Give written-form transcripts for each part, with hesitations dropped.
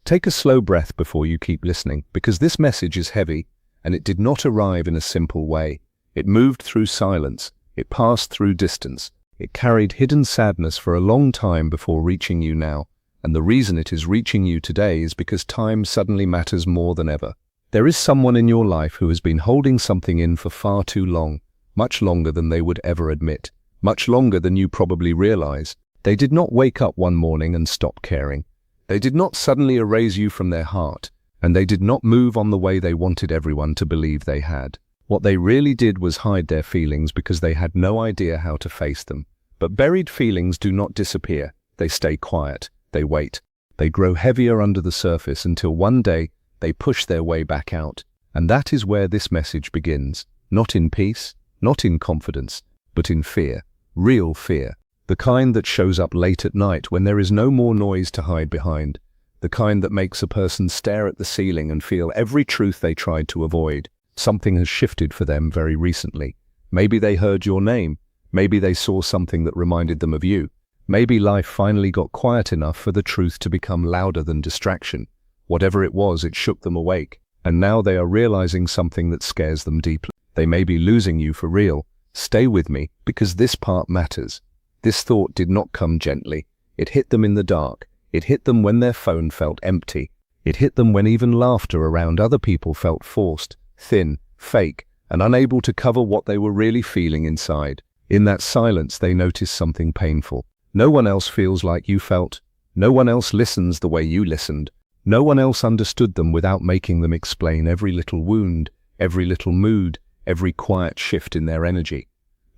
Take a slow breath before you keep listening, because this message is heavy, and it did not arrive in a simple way. It moved through silence, it passed through distance, it carried hidden sadness for a long time before reaching you now, and the reason it is reaching you today is because time suddenly matters more than ever. There is someone in your life who has been holding something in for far too long, much longer than they would ever admit, much longer than you probably realize. They did not wake up one morning and stop caring. They did not suddenly erase you from their heart, and they did not move on the way they wanted everyone to believe they had. What they really did was hide their feelings because they had no idea how to face them. But buried feelings do not disappear. They stay quiet. They wait. They grow heavier under the surface until one day they push their way back out. And that is where this message begins. Not in peace, not in confidence, but in fear. Real fear. The kind that shows up late at night when there is no more noise to hide behind. The kind that makes a person stare at the ceiling and feel every truth they tried to avoid. Something has shifted for them very recently. Maybe they heard your name. Maybe they saw something that reminded them of you. Maybe life finally got quiet enough for the truth to become louder than distraction. Whatever it was, it shook them awake. And now they are realizing something that scares them deeply. They may be losing you for real. Stay with me, because this part matters. This thought did not come gently. It hit them in the dark. It hit them when their phone felt empty. It hit them when even laughter around other people felt forced, thin, fake, and unable to cover what they were really feeling inside. In that silence, they noticed something painful. No one else feels like you felt. No one else listens the way you listened. No one else understood them without making them explain every little wound, every little mood, every quiet shift in their energy.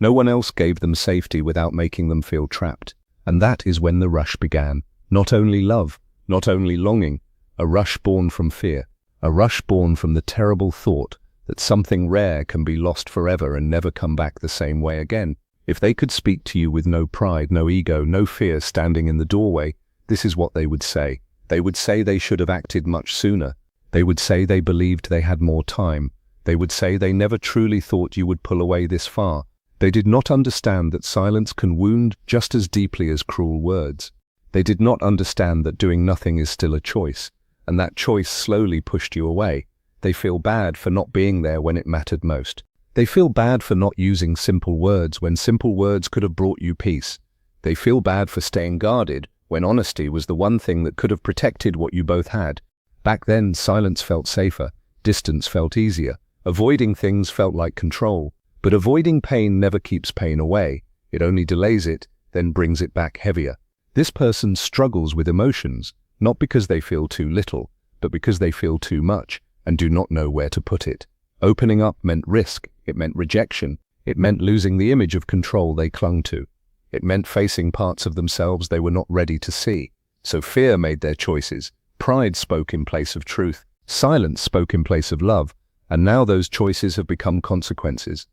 No one else gave them safety without making them feel trapped. And that is when the rush began. Not only love, not only longing, a rush born from fear, a rush born from the terrible thought that something rare can be lost forever and never come back the same way again. If they could speak to you with no pride, no ego, no fear standing in the doorway, this is what they would say. They would say they should have acted much sooner. They would say they believed they had more time. They would say they never truly thought you would pull away this far. They did not understand that silence can wound just as deeply as cruel words. They did not understand that doing nothing is still a choice, and that choice slowly pushed you away. They feel bad for not being there when it mattered most. They feel bad for not using simple words when simple words could have brought you peace. They feel bad for staying guarded when honesty was the one thing that could have protected what you both had. Back then, silence felt safer, distance felt easier, avoiding things felt like control. But avoiding pain never keeps pain away. It only delays it, then brings it back heavier. This person struggles with emotions, not because they feel too little, but because they feel too much and do not know where to put it. Opening up meant risk, it meant rejection, it meant losing the image of control they clung to. It meant facing parts of themselves they were not ready to see. So fear made their choices. Pride spoke in place of truth. Silence spoke in place of love. And now those choices have become consequences.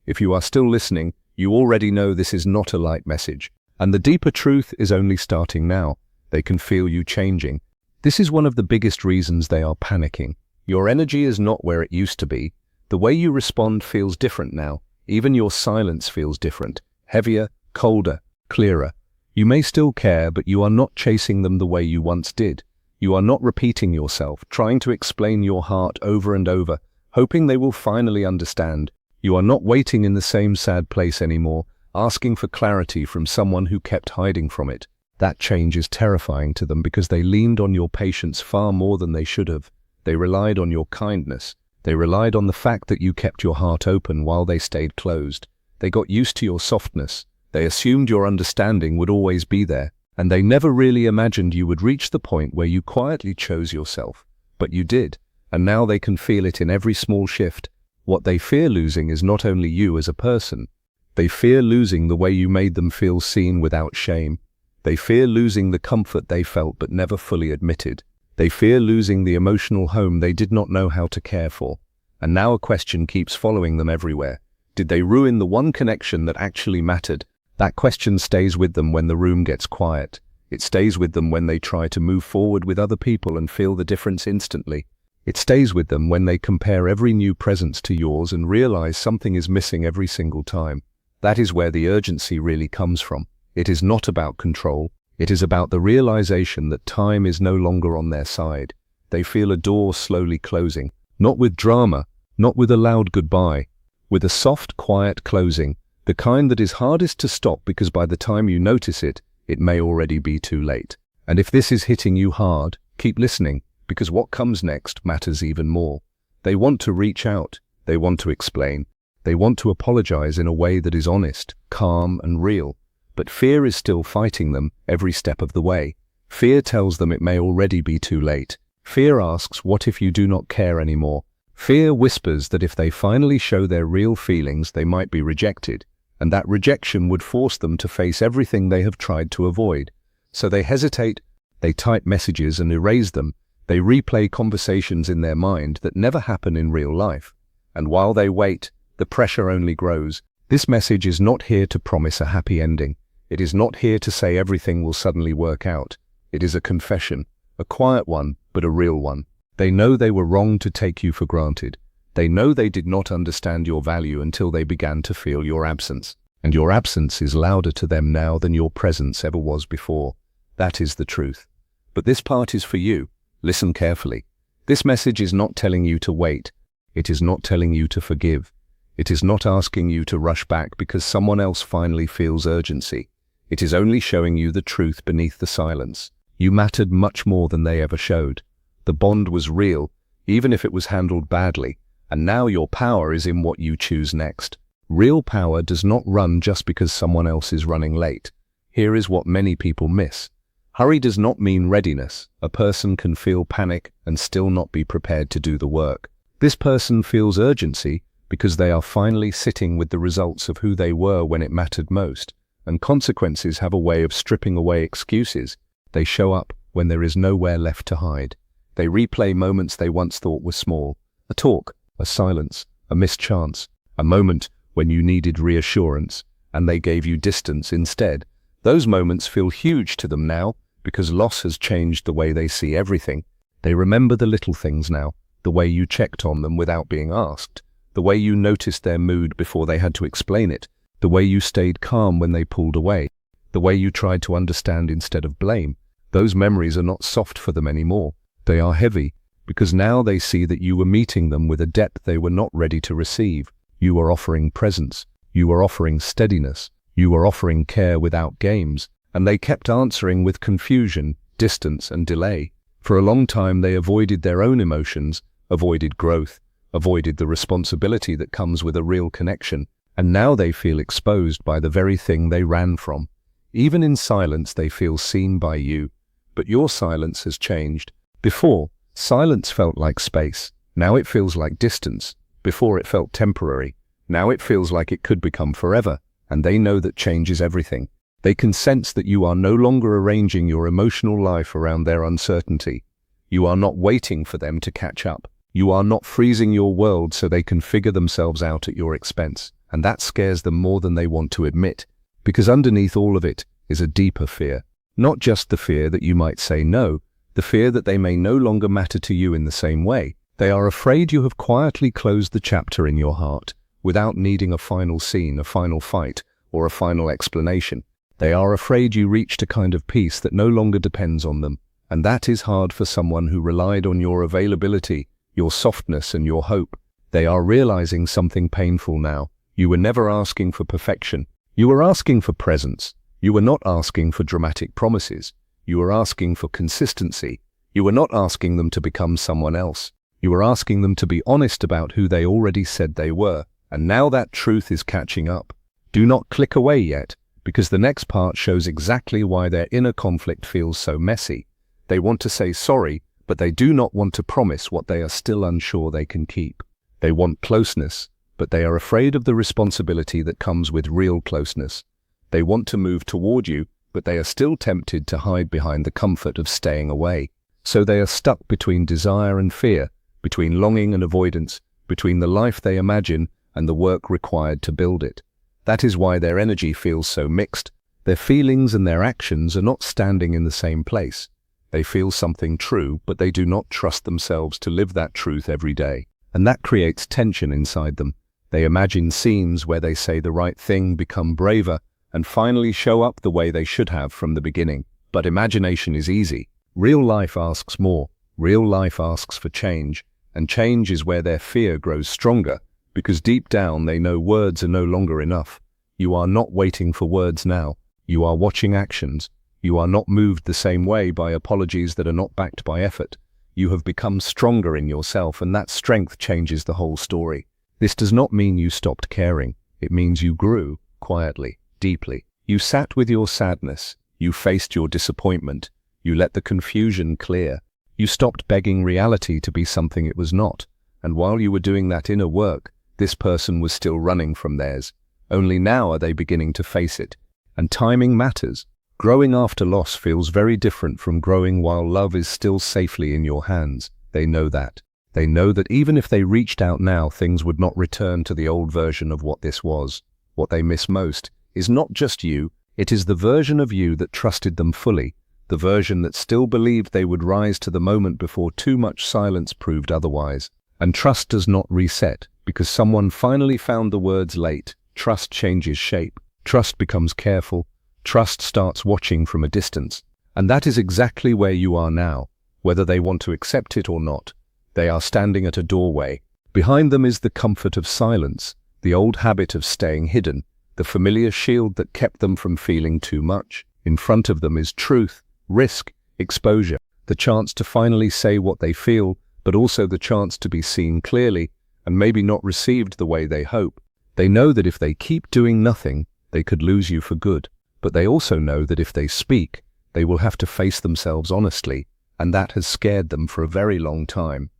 If you are still listening, you already know this is not a light message. And the deeper truth is only starting now. They can feel you changing. This is one of the biggest reasons they are panicking. Your energy is not where it used to be. The way you respond feels different now. Even your silence feels different. Heavier, colder, clearer. You may still care, but you are not chasing them the way you once did. You are not repeating yourself, trying to explain your heart over and over, hoping they will finally understand. You are not waiting in the same sad place anymore, asking for clarity from someone who kept hiding from it. That change is terrifying to them because they leaned on your patience far more than they should have. They relied on your kindness. They relied on the fact that you kept your heart open while they stayed closed. They got used to your softness. They assumed your understanding would always be there, and they never really imagined you would reach the point where you quietly chose yourself. But you did, and now they can feel it in every small shift. What they fear losing is not only you as a person. They fear losing the way you made them feel seen without shame. They fear losing the comfort they felt but never fully admitted. They fear losing the emotional home they did not know how to care for. And now a question keeps following them everywhere. Did they ruin the one connection that actually mattered? That question stays with them when the room gets quiet. It stays with them when they try to move forward with other people and feel the difference instantly. It stays with them when they compare every new presence to yours and realize something is missing every single time. That is where the urgency really comes from. It is not about control. It is about the realization that time is no longer on their side. They feel a door slowly closing, not with drama, not with a loud goodbye, with a soft, quiet closing, the kind that is hardest to stop because by the time you notice it, it may already be too late. And if this is hitting you hard, keep listening, because what comes next matters even more. They want to reach out, they want to explain, they want to apologize in a way that is honest, calm, and real. But fear is still fighting them every step of the way. Fear tells them it may already be too late. Fear asks, what if you do not care anymore? Fear whispers that if they finally show their real feelings, they might be rejected, and that rejection would force them to face everything they have tried to avoid. So they hesitate, they type messages and erase them, they replay conversations in their mind that never happen in real life. And while they wait, the pressure only grows. This message is not here to promise a happy ending. It is not here to say everything will suddenly work out. It is a confession, a quiet one, but a real one. They know they were wrong to take you for granted. They know they did not understand your value until they began to feel your absence. And your absence is louder to them now than your presence ever was before. That is the truth. But this part is for you. Listen carefully. This message is not telling you to wait. It is not telling you to forgive. It is not asking you to rush back because someone else finally feels urgency. It is only showing you the truth beneath the silence. You mattered much more than they ever showed. The bond was real, even if it was handled badly, and now your power is in what you choose next. Real power does not run just because someone else is running late. Here is what many people miss. Hurry does not mean readiness. A person can feel panic and still not be prepared to do the work. This person feels urgency because they are finally sitting with the results of who they were when it mattered most, and consequences have a way of stripping away excuses. They show up when there is nowhere left to hide. They replay moments they once thought were small. A talk, a silence, a missed chance, a moment when you needed reassurance, and they gave you distance instead. Those moments feel huge to them now because loss has changed the way they see everything. They remember the little things now, the way you checked on them without being asked, the way you noticed their mood before they had to explain it, the way you stayed calm when they pulled away, the way you tried to understand instead of blame. Those memories are not soft for them anymore. They are heavy, because now they see that you were meeting them with a depth they were not ready to receive. You were offering presence. You were offering steadiness. You were offering care without games. And they kept answering with confusion, distance, and delay. For a long time they avoided their own emotions, avoided growth, avoided the responsibility that comes with a real connection. And now they feel exposed by the very thing they ran from. Even in silence they feel seen by you. But your silence has changed. Before, silence felt like space. Now it feels like distance. Before it felt temporary. Now it feels like it could become forever. And they know that change is everything. They can sense that you are no longer arranging your emotional life around their uncertainty. You are not waiting for them to catch up. You are not freezing your world so they can figure themselves out at your expense. And that scares them more than they want to admit. Because underneath all of it is a deeper fear. Not just the fear that you might say no, the fear that they may no longer matter to you in the same way. They are afraid you have quietly closed the chapter in your heart, without needing a final scene, a final fight, or a final explanation. They are afraid you reached a kind of peace that no longer depends on them. And that is hard for someone who relied on your availability, your softness, and your hope. They are realizing something painful now. You were never asking for perfection. You were asking for presence. You were not asking for dramatic promises. You were asking for consistency. You were not asking them to become someone else. You were asking them to be honest about who they already said they were. And now that truth is catching up. Do not click away yet, because the next part shows exactly why their inner conflict feels so messy. They want to say sorry, but they do not want to promise what they are still unsure they can keep. They want closeness, but they are afraid of the responsibility that comes with real closeness. They want to move toward you, but they are still tempted to hide behind the comfort of staying away. So they are stuck between desire and fear, between longing and avoidance, between the life they imagine and the work required to build it. That is why their energy feels so mixed. Their feelings and their actions are not standing in the same place. They feel something true, but they do not trust themselves to live that truth every day. And that creates tension inside them. They imagine scenes where they say the right thing, become braver, and finally show up the way they should have from the beginning, But imagination is easy. Real life asks more. Real life asks for change, and change is where their fear grows stronger, because deep down they know words are no longer enough. You are not waiting for words now. You are watching actions. You are not moved the same way by apologies that are not backed by effort. You have become stronger in yourself, and that strength changes the whole story. This does not mean you stopped caring. It means you grew, quietly, deeply. You sat with your sadness. You faced your disappointment. You let the confusion clear. You stopped begging reality to be something it was not. And while you were doing that inner work, this person was still running from theirs. Only now are they beginning to face it. And timing matters. Growing after loss feels very different from growing while love is still safely in your hands. They know that. They know that even if they reached out now, things would not return to the old version of what this was. What they miss most is not just you, it is the version of you that trusted them fully, the version that still believed they would rise to the moment before too much silence proved otherwise. And trust does not reset, because someone finally found the words late. Trust changes shape. Trust becomes careful. Trust starts watching from a distance. And that is exactly where you are now, whether they want to accept it or not. They are standing at a doorway. Behind them is the comfort of silence, the old habit of staying hidden, the familiar shield that kept them from feeling too much. In front of them is truth, risk, exposure, the chance to finally say what they feel, but also the chance to be seen clearly and maybe not received the way they hope. They know that if they keep doing nothing, they could lose you for good. But they also know that if they speak, they will have to face themselves honestly, and that has scared them for a very long time.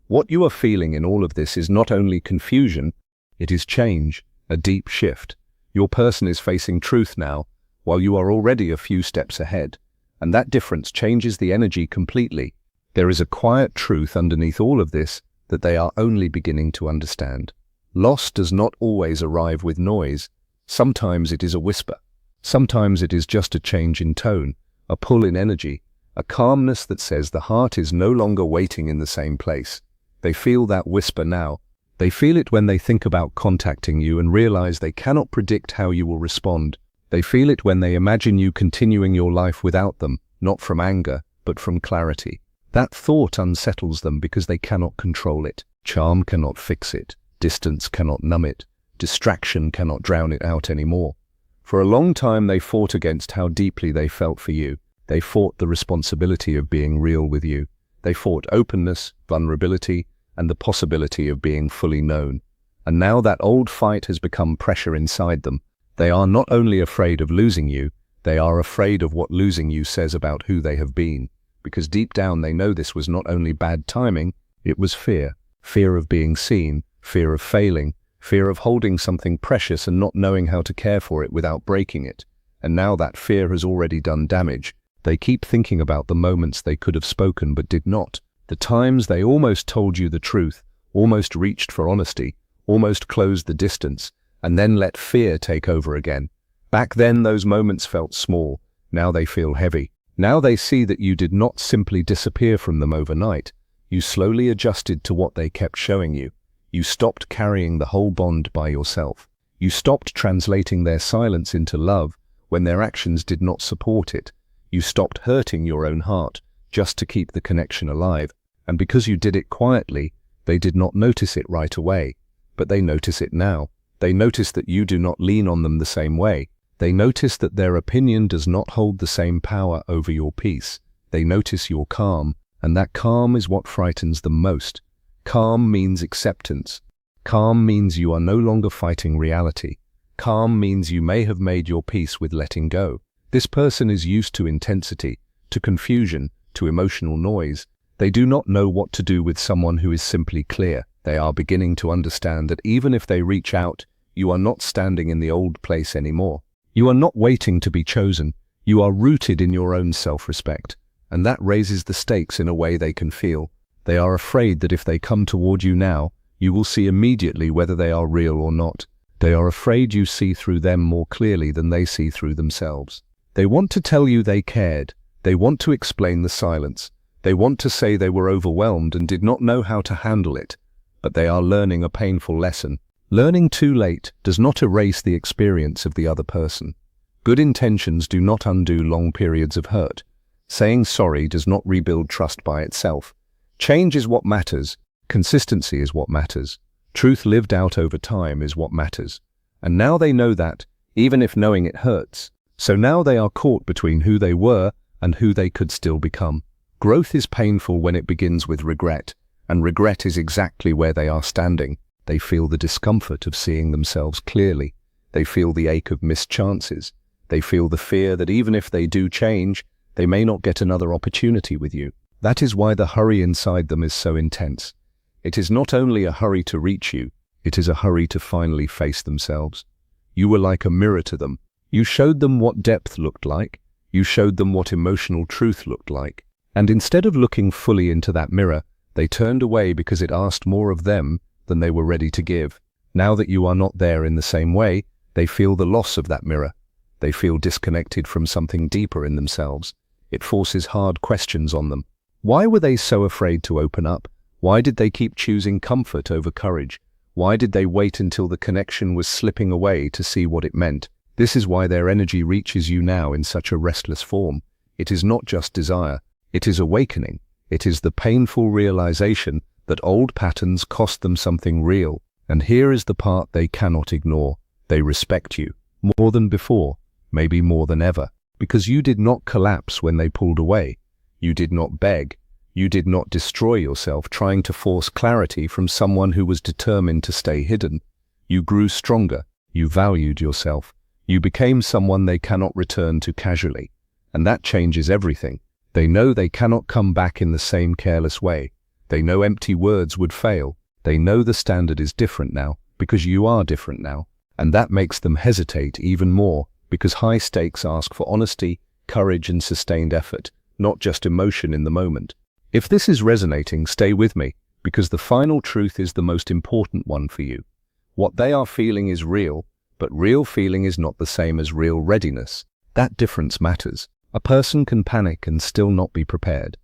What you are feeling in all of this is not only confusion, it is change, a deep shift. Your person is facing truth now, while you are already a few steps ahead, and that difference changes the energy completely. There is a quiet truth underneath all of this that they are only beginning to understand. Loss does not always arrive with noise. Sometimes it is a whisper. Sometimes it is just a change in tone, a pull in energy, a calmness that says the heart is no longer waiting in the same place. They feel that whisper now. They feel it when they think about contacting you and realize they cannot predict how you will respond. They feel it when they imagine you continuing your life without them, not from anger, but from clarity. That thought unsettles them because they cannot control it. Charm cannot fix it. Distance cannot numb it. Distraction cannot drown it out anymore. For a long time they fought against how deeply they felt for you. They fought the responsibility of being real with you. They fought openness, vulnerability, and the possibility of being fully known. And now that old fight has become pressure inside them. They are not only afraid of losing you, they are afraid of what losing you says about who they have been. Because deep down they know this was not only bad timing, it was fear. Fear of being seen, fear of failing, fear of holding something precious and not knowing how to care for it without breaking it. And now that fear has already done damage. They keep thinking about the moments they could have spoken but did not. The times they almost told you the truth, almost reached for honesty, almost closed the distance, and then let fear take over again. Back then those moments felt small. Now they feel heavy. Now they see that you did not simply disappear from them overnight. You slowly adjusted to what they kept showing you. You stopped carrying the whole bond by yourself. You stopped translating their silence into love when their actions did not support it. You stopped hurting your own heart just to keep the connection alive. And because you did it quietly, they did not notice it right away. But they notice it now. They notice that you do not lean on them the same way. They notice that their opinion does not hold the same power over your peace. They notice your calm, and that calm is what frightens them most. Calm means acceptance. Calm means you are no longer fighting reality. Calm means you may have made your peace with letting go. This person is used to intensity, to confusion, to emotional noise. They do not know what to do with someone who is simply clear. They are beginning to understand that even if they reach out, you are not standing in the old place anymore. You are not waiting to be chosen. You are rooted in your own self-respect. And that raises the stakes in a way they can feel. They are afraid that if they come toward you now, you will see immediately whether they are real or not. They are afraid you see through them more clearly than they see through themselves. They want to tell you they cared. They want to explain the silence. They want to say they were overwhelmed and did not know how to handle it. But they are learning a painful lesson. Learning too late does not erase the experience of the other person. Good intentions do not undo long periods of hurt. Saying sorry does not rebuild trust by itself. Change is what matters. Consistency is what matters. Truth lived out over time is what matters. And now they know that, even if knowing it hurts. So now they are caught between who they were and who they could still become. Growth is painful when it begins with regret, and regret is exactly where they are standing. They feel the discomfort of seeing themselves clearly. They feel the ache of missed chances. They feel the fear that even if they do change, they may not get another opportunity with you. That is why the hurry inside them is so intense. It is not only a hurry to reach you, it is a hurry to finally face themselves. You were like a mirror to them. You showed them what depth looked like. You showed them what emotional truth looked like. And instead of looking fully into that mirror, they turned away because it asked more of them than they were ready to give. Now that you are not there in the same way, they feel the loss of that mirror. They feel disconnected from something deeper in themselves. It forces hard questions on them. Why were they so afraid to open up? Why did they keep choosing comfort over courage? Why did they wait until the connection was slipping away to see what it meant? This is why their energy reaches you now in such a restless form. It is not just desire. It is awakening. It is the painful realization that old patterns cost them something real. And here is the part they cannot ignore. They respect you more than before. Maybe more than ever, because you did not collapse when they pulled away. You did not beg. You did not destroy yourself trying to force clarity from someone who was determined to stay hidden. You grew stronger. You valued yourself. You became someone they cannot return to casually. And that changes everything. They know they cannot come back in the same careless way. They know empty words would fail. They know the standard is different now, because you are different now. And that makes them hesitate even more. Because high stakes ask for honesty, courage, and sustained effort, not just emotion in the moment. If this is resonating, stay with me, because the final truth is the most important one for you. What they are feeling is real, but real feeling is not the same as real readiness. That difference matters. A person can panic and still not be prepared.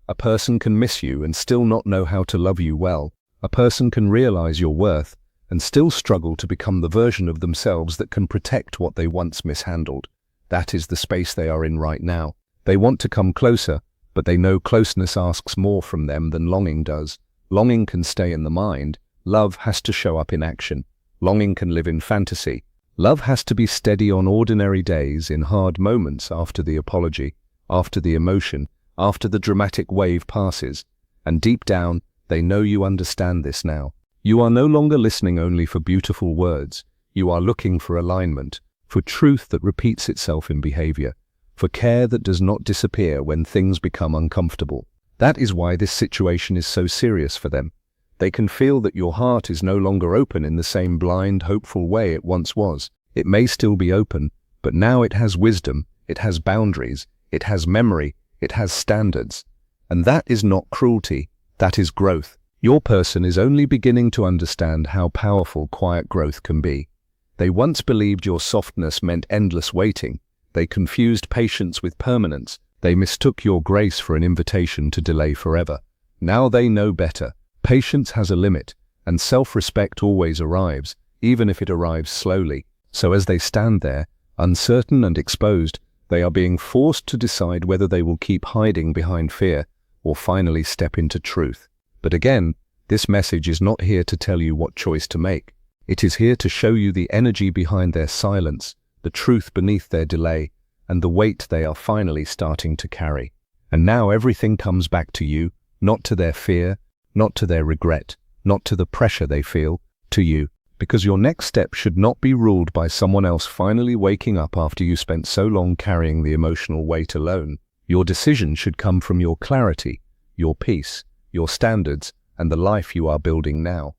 A person can miss you and still not know how to love you well. A person can realize your worth and still struggle to become the version of themselves that can protect what they once mishandled. That is the space they are in right now. They want to come closer, but they know closeness asks more from them than longing does. Longing can stay in the mind. Love has to show up in action. Longing can live in fantasy. Love has to be steady on ordinary days, in hard moments, after the apology, after the emotion, after the dramatic wave passes. And deep down, they know you understand this now. You are no longer listening only for beautiful words. You are looking for alignment, for truth that repeats itself in behavior, for care that does not disappear when things become uncomfortable. That is why this situation is so serious for them. They can feel that your heart is no longer open in the same blind, hopeful way it once was. It may still be open, but now it has wisdom, it has boundaries, it has memory, it has standards. And that is not cruelty, that is growth. Your person is only beginning to understand how powerful quiet growth can be. They once believed your softness meant endless waiting. They confused patience with permanence. They mistook your grace for an invitation to delay forever. Now they know better. Patience has a limit, and self-respect always arrives, even if it arrives slowly. So as they stand there, uncertain and exposed, they are being forced to decide whether they will keep hiding behind fear or finally step into truth. But again, this message is not here to tell you what choice to make. It is here to show you the energy behind their silence, the truth beneath their delay, and the weight they are finally starting to carry. And now everything comes back to you, not to their fear, not to their regret, not to the pressure they feel, to you. Because your next step should not be ruled by someone else finally waking up after you spent so long carrying the emotional weight alone. Your decision should come from your clarity, your peace, your standards, and the life you are building now.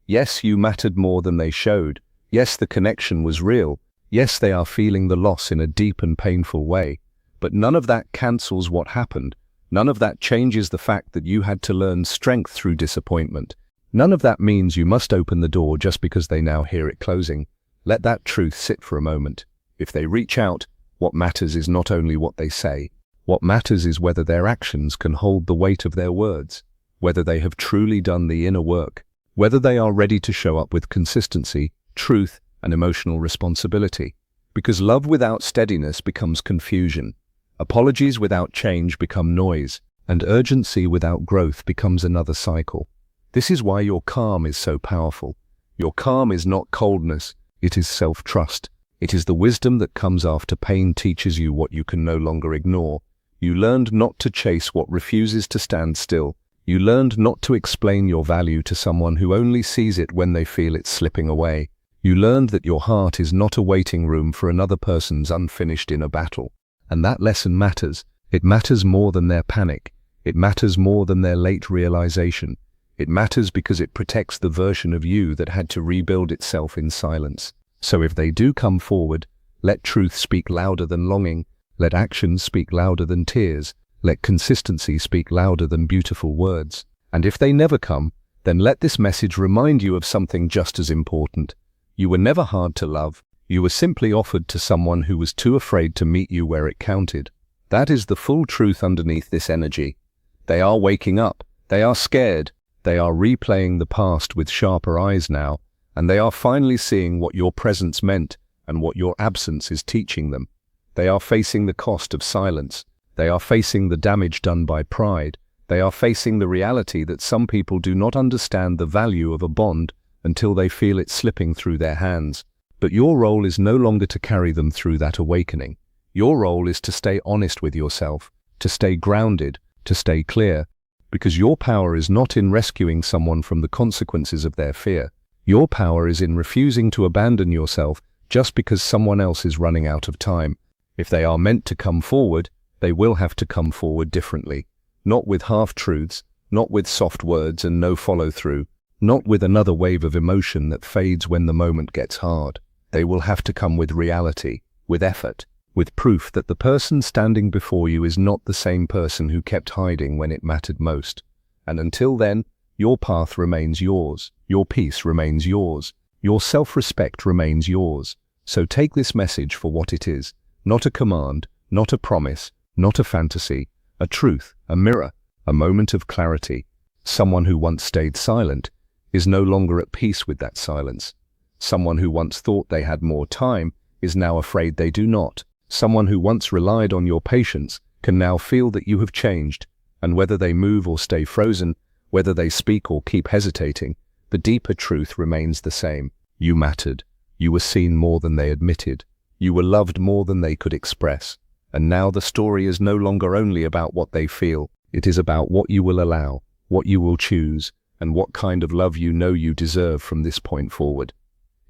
Yes, you mattered more than they showed. Yes, the connection was real. Yes, they are feeling the loss in a deep and painful way. But none of that cancels what happened. None of that changes the fact that you had to learn strength through disappointment. None of that means you must open the door just because they now hear it closing. Let that truth sit for a moment. If they reach out, what matters is not only what they say. What matters is whether their actions can hold the weight of their words, whether they have truly done the inner work, whether they are ready to show up with consistency, truth, and emotional responsibility. Because love without steadiness becomes confusion. Apologies without change become noise, and urgency without growth becomes another cycle. This is why your calm is so powerful. Your calm is not coldness, it is self-trust. It is the wisdom that comes after pain teaches you what you can no longer ignore. You learned not to chase what refuses to stand still. You learned not to explain your value to someone who only sees it when they feel it slipping away. You learned that your heart is not a waiting room for another person's unfinished inner battle. And that lesson matters. It matters more than their panic. It matters more than their late realization. It matters because it protects the version of you that had to rebuild itself in silence. So if they do come forward, let truth speak louder than longing. Let actions speak louder than tears. Let consistency speak louder than beautiful words. And if they never come, then let this message remind you of something just as important. You were never hard to love. You were simply offered to someone who was too afraid to meet you where it counted. That is the full truth underneath this energy. They are waking up. They are scared. They are replaying the past with sharper eyes now, and they are finally seeing what your presence meant and what your absence is teaching them. They are facing the cost of silence. They are facing the damage done by pride. They are facing the reality that some people do not understand the value of a bond until they feel it slipping through their hands. But your role is no longer to carry them through that awakening. Your role is to stay honest with yourself, to stay grounded, to stay clear, because your power is not in rescuing someone from the consequences of their fear. Your power is in refusing to abandon yourself just because someone else is running out of time. If they are meant to come forward, they will have to come forward differently. Not with half-truths, not with soft words and no follow-through, not with another wave of emotion that fades when the moment gets hard. They will have to come with reality, with effort, with proof that the person standing before you is not the same person who kept hiding when it mattered most. And until then, your path remains yours, your peace remains yours, your self-respect remains yours. So take this message for what it is, not a command, not a promise, not a fantasy, a truth, a mirror, a moment of clarity. Someone who once stayed silent is no longer at peace with that silence. Someone who once thought they had more time is now afraid they do not. Someone who once relied on your patience can now feel that you have changed, and whether they move or stay frozen, whether they speak or keep hesitating, the deeper truth remains the same. You mattered. You were seen more than they admitted. You were loved more than they could express. And now the story is no longer only about what they feel. It is about what you will allow, what you will choose, and what kind of love you know you deserve from this point forward.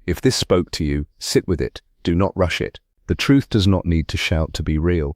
If this spoke to you, sit with it. Do not rush it. The truth does not need to shout to be real.